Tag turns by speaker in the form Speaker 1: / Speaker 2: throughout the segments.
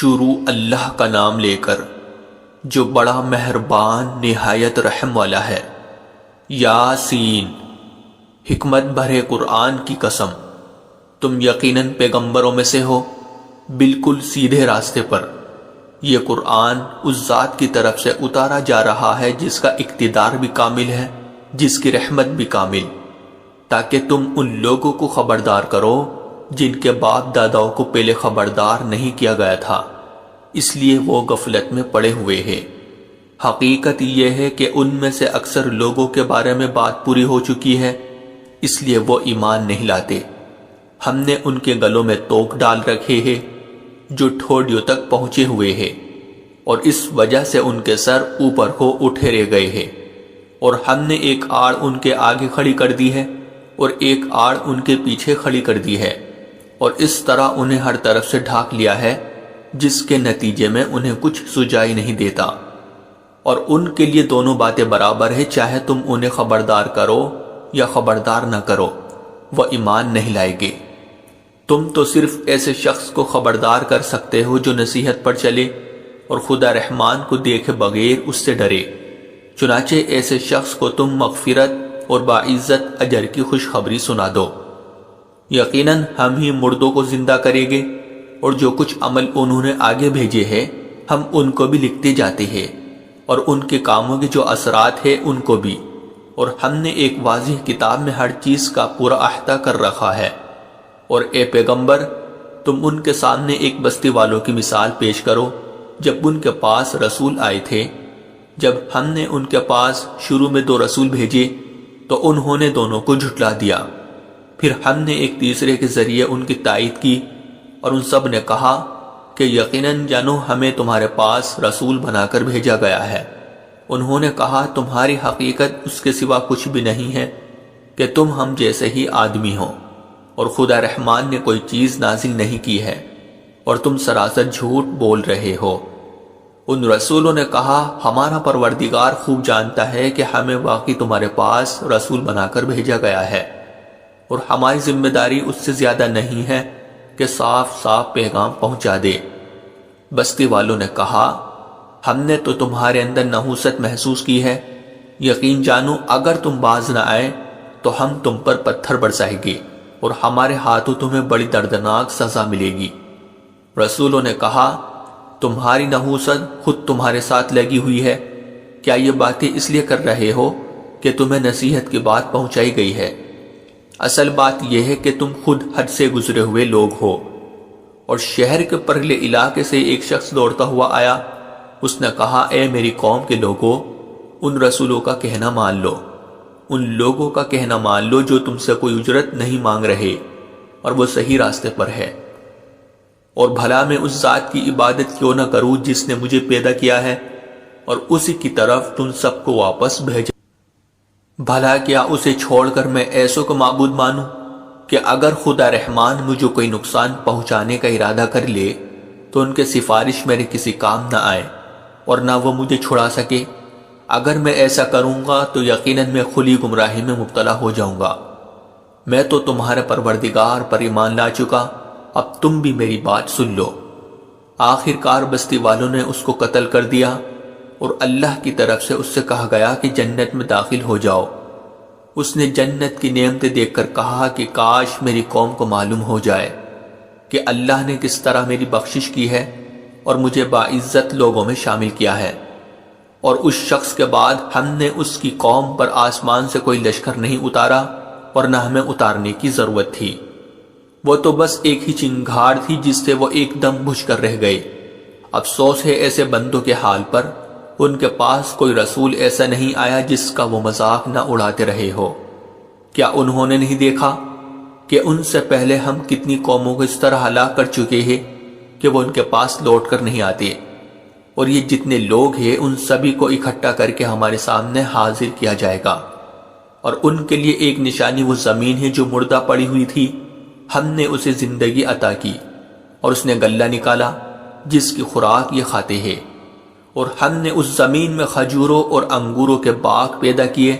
Speaker 1: شروع اللہ کا نام لے کر جو بڑا مہربان نہایت رحم والا ہے۔ یاسین، حکمت بھرے قرآن کی قسم، تم یقیناً پیغمبروں میں سے ہو، بالکل سیدھے راستے پر۔ یہ قرآن اس ذات کی طرف سے اتارا جا رہا ہے جس کا اقتدار بھی کامل ہے، جس کی رحمت بھی کامل، تاکہ تم ان لوگوں کو خبردار کرو جن کے باپ داداؤں کو پہلے خبردار نہیں کیا گیا تھا، اس لیے وہ غفلت میں پڑے ہوئے ہیں۔ حقیقت یہ ہے کہ ان میں سے اکثر لوگوں کے بارے میں بات پوری ہو چکی ہے، اس لیے وہ ایمان نہیں لاتے۔ ہم نے ان کے گلوں میں توق ڈال رکھے ہیں جو ٹھوڑیوں تک پہنچے ہوئے ہیں، اور اس وجہ سے ان کے سر اوپر کو اٹھے رہ گئے ہیں، اور ہم نے ایک آڑ ان کے آگے کھڑی کر دی ہے اور ایک آڑ ان کے پیچھے کھڑی کر دی ہے، اور اس طرح انہیں ہر طرف سے ڈھانک لیا ہے، جس کے نتیجے میں انہیں کچھ سجائی نہیں دیتا۔ اور ان کے لیے دونوں باتیں برابر ہیں، چاہے تم انہیں خبردار کرو یا خبردار نہ کرو، وہ ایمان نہیں لائیں گے۔ تم تو صرف ایسے شخص کو خبردار کر سکتے ہو جو نصیحت پر چلے اور خدا رحمان کو دیکھے بغیر اس سے ڈرے۔ چنانچہ ایسے شخص کو تم مغفرت اور باعزت اجر کی خوشخبری سنا دو۔ یقیناً ہم ہی مردوں کو زندہ کریں گے، اور جو کچھ عمل انہوں نے آگے بھیجے ہیں ہم ان کو بھی لکھتے جاتے ہیں، اور ان کے کاموں کے جو اثرات ہیں ان کو بھی، اور ہم نے ایک واضح کتاب میں ہر چیز کا پورا احاطہ کر رکھا ہے۔ اور اے پیغمبر، تم ان کے سامنے ایک بستی والوں کی مثال پیش کرو جب ان کے پاس رسول آئے تھے۔ جب ہم نے ان کے پاس شروع میں 2 رسول بھیجے تو انہوں نے دونوں کو جھٹلا دیا، پھر ہم نے ایک تیسرے کے ذریعے ان کی تائید کی، اور ان سب نے کہا کہ یقیناً جانو ہمیں تمہارے پاس رسول بنا کر بھیجا گیا ہے۔ انہوں نے کہا تمہاری حقیقت اس کے سوا کچھ بھی نہیں ہے کہ تم ہم جیسے ہی آدمی ہو، اور خدا رحمان نے کوئی چیز نازل نہیں کی ہے، اور تم سراسر جھوٹ بول رہے ہو۔ ان رسولوں نے کہا ہمارا پروردگار خوب جانتا ہے کہ ہمیں واقعی تمہارے پاس رسول بنا کر بھیجا گیا ہے، اور ہماری ذمہ داری اس سے زیادہ نہیں ہے کہ صاف صاف پیغام پہنچا دے۔ بستی والوں نے کہا ہم نے تو تمہارے اندر نحوست محسوس کی ہے، یقین جانو اگر تم باز نہ آئے تو ہم تم پر پتھر برسائیں گے، اور ہمارے ہاتھوں تمہیں بڑی دردناک سزا ملے گی۔ رسولوں نے کہا تمہاری نحوست خود تمہارے ساتھ لگی ہوئی ہے، کیا یہ باتیں اس لیے کر رہے ہو کہ تمہیں نصیحت کی بات پہنچائی گئی ہے؟ اصل بات یہ ہے کہ تم خود حد سے گزرے ہوئے لوگ ہو۔ اور شہر کے پرلے علاقے سے ایک شخص دوڑتا ہوا آیا، اس نے کہا اے میری قوم کے لوگوں، ان رسولوں کا کہنا مان لو، ان لوگوں کا کہنا مان لو جو تم سے کوئی اجرت نہیں مانگ رہے، اور وہ صحیح راستے پر ہے۔ اور بھلا میں اس ذات کی عبادت کیوں نہ کروں جس نے مجھے پیدا کیا ہے اور اسی کی طرف تم سب کو واپس بھیجا؟ بھلا کیا اسے چھوڑ کر میں ایسوں کو معبود مانوں کہ اگر خدا رحمان مجھے کوئی نقصان پہنچانے کا ارادہ کر لے تو ان کے سفارش میرے کسی کام نہ آئے اور نہ وہ مجھے چھڑا سکے؟ اگر میں ایسا کروں گا تو یقیناً میں کھلی گمراہی میں مبتلا ہو جاؤں گا۔ میں تو تمہارے پروردگار پر ایمان لا چکا، اب تم بھی میری بات سن لو۔ آخر کار بستی والوں نے اس کو قتل کر دیا، اور اللہ کی طرف سے اس سے کہا گیا کہ جنت میں داخل ہو جاؤ۔ اس نے جنت کی نعمتیں دیکھ کر کہا کہ کاش میری قوم کو معلوم ہو جائے کہ اللہ نے کس طرح میری بخشش کی ہے اور مجھے باعزت لوگوں میں شامل کیا ہے۔ اور اس شخص کے بعد ہم نے اس کی قوم پر آسمان سے کوئی لشکر نہیں اتارا، اور نہ ہمیں اتارنے کی ضرورت تھی۔ وہ تو بس ایک ہی چنگھاڑ تھی جس سے وہ ایک دم بجھ کر رہ گئے۔ افسوس ہے ایسے بندوں کے حال پر، ان کے پاس کوئی رسول ایسا نہیں آیا جس کا وہ مذاق نہ اڑاتے رہے ہو۔ کیا انہوں نے نہیں دیکھا کہ ان سے پہلے ہم کتنی قوموں کو اس طرح ہلاک کر چکے ہیں کہ وہ ان کے پاس لوٹ کر نہیں آتے؟ اور یہ جتنے لوگ ہیں ان سبھی کو اکٹھا کر کے ہمارے سامنے حاضر کیا جائے گا، اور ان کے لیے ایک نشانی وہ زمین ہے جو مردہ پڑی ہوئی تھی، ہم نے اسے زندگی عطا کی، اور اس نے غلہ نکالا جس کی خوراک یہ کھاتے ہیں۔ اور ہم نے اس زمین میں کھجوروں اور انگوروں کے باغ پیدا کیے،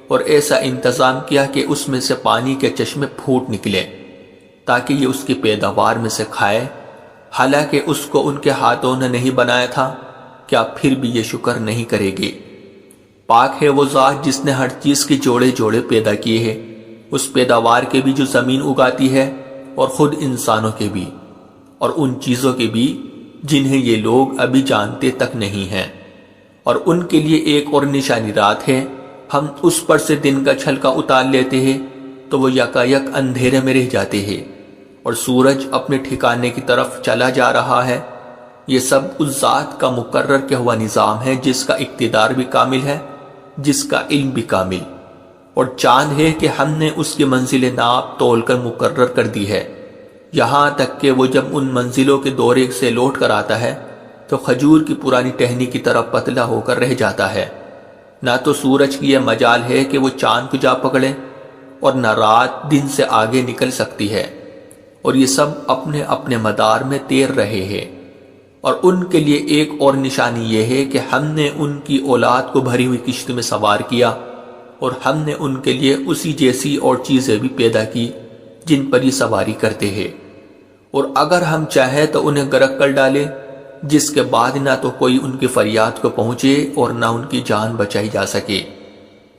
Speaker 1: اور ایسا انتظام کیا کہ اس میں سے پانی کے چشمے پھوٹ نکلے تاکہ یہ اس کی پیداوار میں سے کھائے، حالانکہ اس کو ان کے ہاتھوں نے نہیں بنایا تھا، کیا پھر بھی یہ شکر نہیں کرے گے؟ پاک ہے وہ ذات جس نے ہر چیز کے جوڑے جوڑے پیدا کیے ہیں، اس پیداوار کے بھی جو زمین اگاتی ہے اور خود انسانوں کے بھی، اور ان چیزوں کے بھی جنہیں یہ لوگ ابھی جانتے تک نہیں ہیں۔ اور ان کے لیے ایک اور نشانی رات ہے، ہم اس پر سے دن کا چھلکا اتار لیتے ہیں تو وہ یکایک اندھیرے میں رہ جاتے ہیں، اور سورج اپنے ٹھکانے کی طرف چلا جا رہا ہے۔ یہ سب اس ذات کا مقرر کیا ہوا نظام ہے جس کا اقتدار بھی کامل ہے، جس کا علم بھی کامل، اور چاند ہے کہ ہم نے اس کی منزل ناپ تول کر مقرر کر دی ہے، یہاں تک کہ وہ جب ان منزلوں کے دورے سے لوٹ کر آتا ہے تو کھجور کی پرانی ٹہنی کی طرح پتلا ہو کر رہ جاتا ہے۔ نہ تو سورج کی یہ مجال ہے کہ وہ چاند کو جا پکڑے، اور نہ رات دن سے آگے نکل سکتی ہے، اور یہ سب اپنے اپنے مدار میں تیر رہے ہیں۔ اور ان کے لیے ایک اور نشانی یہ ہے کہ ہم نے ان کی اولاد کو بھری ہوئی کشتی میں سوار کیا، اور ہم نے ان کے لیے اسی جیسی اور چیزیں بھی پیدا کی جن پر یہ سواری کرتے ہیں، اور اگر ہم چاہیں تو انہیں غرق کر ڈالے، جس کے بعد نہ تو کوئی ان کی فریاد کو پہنچے اور نہ ان کی جان بچائی جا سکے۔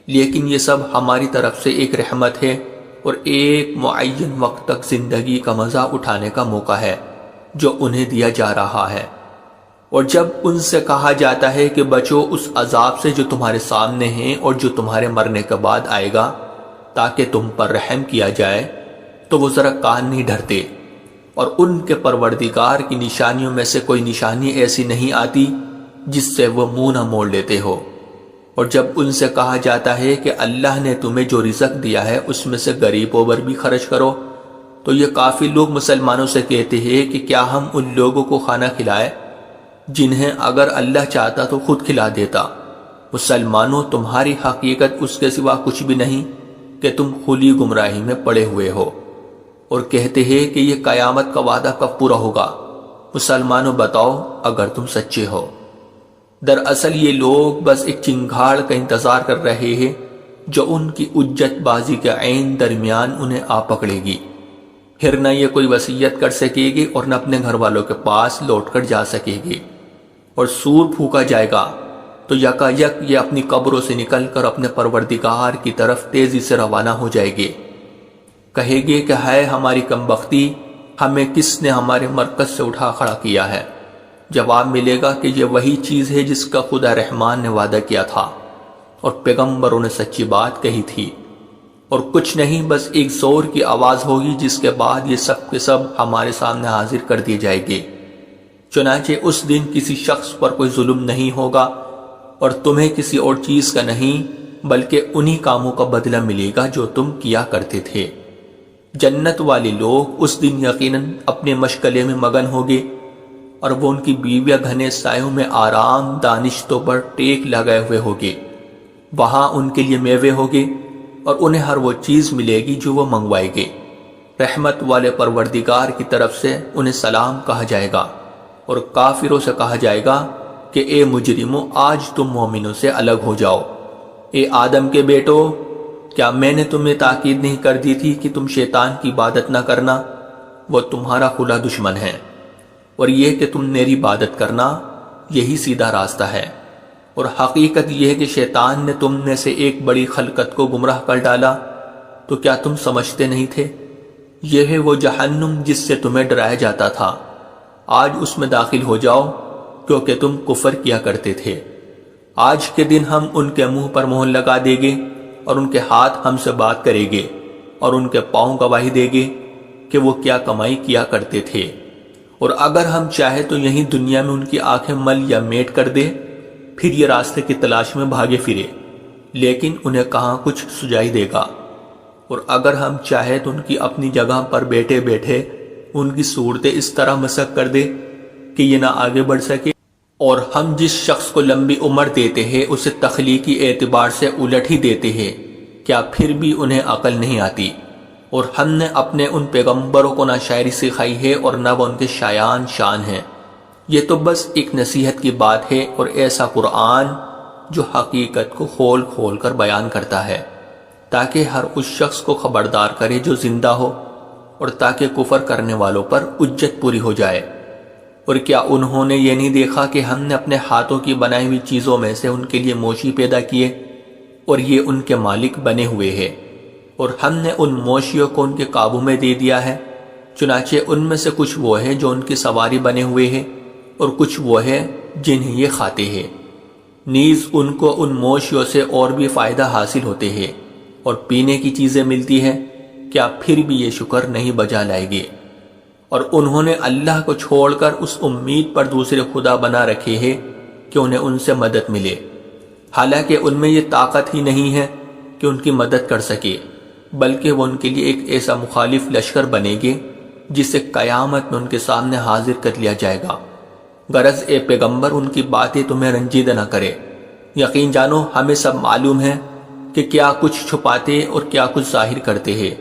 Speaker 1: لیکن یہ سب ہماری طرف سے ایک رحمت ہے اور ایک معین وقت تک زندگی کا مزہ اٹھانے کا موقع ہے جو انہیں دیا جا رہا ہے۔ اور جب ان سے کہا جاتا ہے کہ بچو اس عذاب سے جو تمہارے سامنے ہیں اور جو تمہارے مرنے کے بعد آئے گا تاکہ تم پر رحم کیا جائے، تو وہ ذرا کان نہیں دھرتے، اور ان کے پروردگار کی نشانیوں میں سے کوئی نشانی ایسی نہیں آتی جس سے وہ منہ نہ موڑ لیتے ہو۔ اور جب ان سے کہا جاتا ہے کہ اللہ نے تمہیں جو رزق دیا ہے اس میں سے غریبوں پر بھی خرچ کرو، تو یہ کافی لوگ مسلمانوں سے کہتے ہیں کہ کیا ہم ان لوگوں کو کھانا کھلائے جنہیں اگر اللہ چاہتا تو خود کھلا دیتا۔ مسلمانوں، تمہاری حقیقت اس کے سوا کچھ بھی نہیں کہ تم کھلی گمراہی میں پڑے ہوئے ہو۔ اور کہتے ہیں کہ یہ قیامت کا وعدہ کب پورا ہوگا؟ مسلمانوں بتاؤ اگر تم سچے ہو۔ دراصل یہ لوگ بس ایک چنگھاڑ کا انتظار کر رہے ہیں جو ان کی اجت بازی کے عین درمیان انہیں آ پکڑے گی۔ پھر نہ یہ کوئی وصیت کر سکے گی اور نہ اپنے گھر والوں کے پاس لوٹ کر جا سکے گی، اور سور پھونکا جائے گا تو یکا یک یہ اپنی قبروں سے نکل کر اپنے پروردگار کی طرف تیزی سے روانہ ہو جائے گے۔ کہے گے کہ ہے ہماری کمبختی، ہمیں کس نے ہمارے مرکز سے اٹھا کھڑا کیا ہے؟ جواب ملے گا کہ یہ وہی چیز ہے جس کا خدا رحمان نے وعدہ کیا تھا اور پیغمبروں نے سچی بات کہی تھی، اور کچھ نہیں، بس ایک زور کی آواز ہوگی جس کے بعد یہ سب کے سب ہمارے سامنے حاضر کر دیے جائیں گے۔ چنانچہ اس دن کسی شخص پر کوئی ظلم نہیں ہوگا اور تمہیں کسی اور چیز کا نہیں بلکہ انہی کاموں کا بدلہ ملے گا جو تم کیا کرتے تھے۔ جنت والے لوگ اس دن یقیناً اپنے مشغلے میں مگن ہوگے، اور وہ ان کی بیویاں گھنے سایوں میں آرام دانشتوں پر ٹیک لگائے ہوئے ہوگے۔ وہاں ان کے لیے میوے ہوگے اور انہیں ہر وہ چیز ملے گی جو وہ منگوائے گے۔ رحمت والے پروردگار کی طرف سے انہیں سلام کہا جائے گا، اور کافروں سے کہا جائے گا کہ اے مجرموں، آج تم مومنوں سے الگ ہو جاؤ۔ اے آدم کے بیٹو، کیا میں نے تمہیں تاکید نہیں کر دی تھی کہ تم شیطان کی عبادت نہ کرنا؟ وہ تمہارا کھلا دشمن ہے، اور یہ کہ تم میری عبادت کرنا، یہی سیدھا راستہ ہے۔ اور حقیقت یہ ہے کہ شیطان نے تم میں سے ایک بڑی خلقت کو گمراہ کر ڈالا، تو کیا تم سمجھتے نہیں تھے؟ یہ ہے وہ جہنم جس سے تمہیں ڈرایا جاتا تھا، آج اس میں داخل ہو جاؤ کیونکہ تم کفر کیا کرتے تھے۔ آج کے دن ہم ان کے منہ پر مہر لگا دیں گے، اور ان کے ہاتھ ہم سے بات کریں گے، اور ان کے پاؤں گواہی دیں گے کہ وہ کیا کمائی کیا کرتے تھے۔ اور اگر ہم چاہیں تو یہیں دنیا میں ان کی آنکھیں مل یا میٹ کر دے، پھر یہ راستے کی تلاش میں بھاگے پھرے، لیکن انہیں کہاں کچھ سجائی دے گا۔ اور اگر ہم چاہیں تو ان کی اپنی جگہ پر بیٹھے بیٹھے ان کی صورتیں اس طرح مسخ کر دے کہ یہ نہ آگے بڑھ سکے، اور ہم جس شخص کو لمبی عمر دیتے ہیں اسے تخلیقی اعتبار سے الٹ ہی دیتے ہیں، کیا پھر بھی انہیں عقل نہیں آتی؟ اور ہم نے اپنے ان پیغمبروں کو نہ شاعری سکھائی ہے اور نہ وہ ان کے شایان شان ہیں۔ یہ تو بس ایک نصیحت کی بات ہے، اور ایسا قرآن جو حقیقت کو کھول کھول کر بیان کرتا ہے تاکہ ہر اس شخص کو خبردار کرے جو زندہ ہو، اور تاکہ کفر کرنے والوں پر حجت پوری ہو جائے۔ اور کیا انہوں نے یہ نہیں دیکھا کہ ہم نے اپنے ہاتھوں کی بنائی ہوئی چیزوں میں سے ان کے لیے موشی پیدا کیے اور یہ ان کے مالک بنے ہوئے ہیں، اور ہم نے ان موشیوں کو ان کے قابو میں دے دیا ہے، چنانچہ ان میں سے کچھ وہ ہے جو ان کی سواری بنے ہوئے ہیں اور کچھ وہ ہے جنہیں یہ کھاتے ہیں، نیز ان کو ان موشیوں سے اور بھی فائدہ حاصل ہوتے ہیں اور پینے کی چیزیں ملتی ہیں، کیا پھر بھی یہ شکر نہیں بجا لائے گے؟ اور انہوں نے اللہ کو چھوڑ کر اس امید پر دوسرے خدا بنا رکھے ہیں کہ انہیں ان سے مدد ملے، حالانکہ ان میں یہ طاقت ہی نہیں ہے کہ ان کی مدد کر سکے، بلکہ وہ ان کے لیے ایک ایسا مخالف لشکر بنے گے جسے قیامت میں ان کے سامنے حاضر کر لیا جائے گا۔ غرض اے پیغمبر ان کی باتیں تمہیں رنجیدہ نہ کرے، یقین جانو ہمیں سب معلوم ہے کہ کیا کچھ چھپاتے اور کیا کچھ ظاہر کرتے ہیں،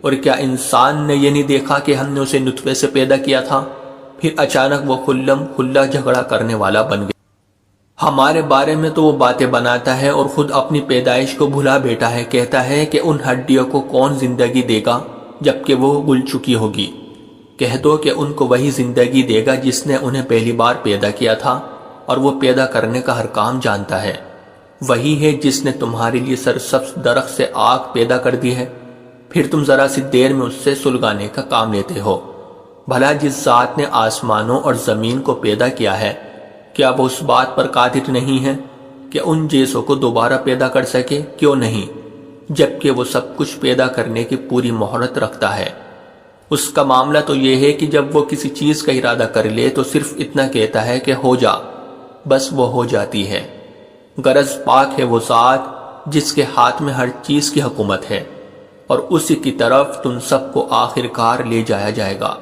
Speaker 1: اور کیا انسان نے یہ نہیں دیکھا کہ ہم نے اسے نطفے سے پیدا کیا تھا، پھر اچانک وہ کھلم کھلا جھگڑا کرنے والا بن گیا۔ ہمارے بارے میں تو وہ باتیں بناتا ہے اور خود اپنی پیدائش کو بھلا بیٹھا ہے، کہتا ہے کہ ان ہڈیوں کو کون زندگی دے گا جبکہ وہ گل چکی ہوگی؟ کہہ دو کہ ان کو وہی زندگی دے گا جس نے انہیں پہلی بار پیدا کیا تھا، اور وہ پیدا کرنے کا ہر کام جانتا ہے۔ وہی ہے جس نے تمہارے لیے سرسبز درخت سے آگ پیدا کر دی ہے، پھر تم ذرا سی دیر میں اس سے سلگانے کا کام لیتے ہو۔ بھلا جس ذات نے آسمانوں اور زمین کو پیدا کیا ہے، کیا وہ اس بات پر قادر نہیں ہے کہ ان جیسوں کو دوبارہ پیدا کر سکے؟ کیوں نہیں، جبکہ وہ سب کچھ پیدا کرنے کی پوری مہارت رکھتا ہے۔ اس کا معاملہ تو یہ ہے کہ جب وہ کسی چیز کا ارادہ کر لے تو صرف اتنا کہتا ہے کہ ہو جا، بس وہ ہو جاتی ہے۔ غرض پاک ہے وہ ذات جس کے ہاتھ میں ہر چیز کی حکومت ہے، اور اسی کی طرف تم سب کو آخر کار لے جایا جائے گا۔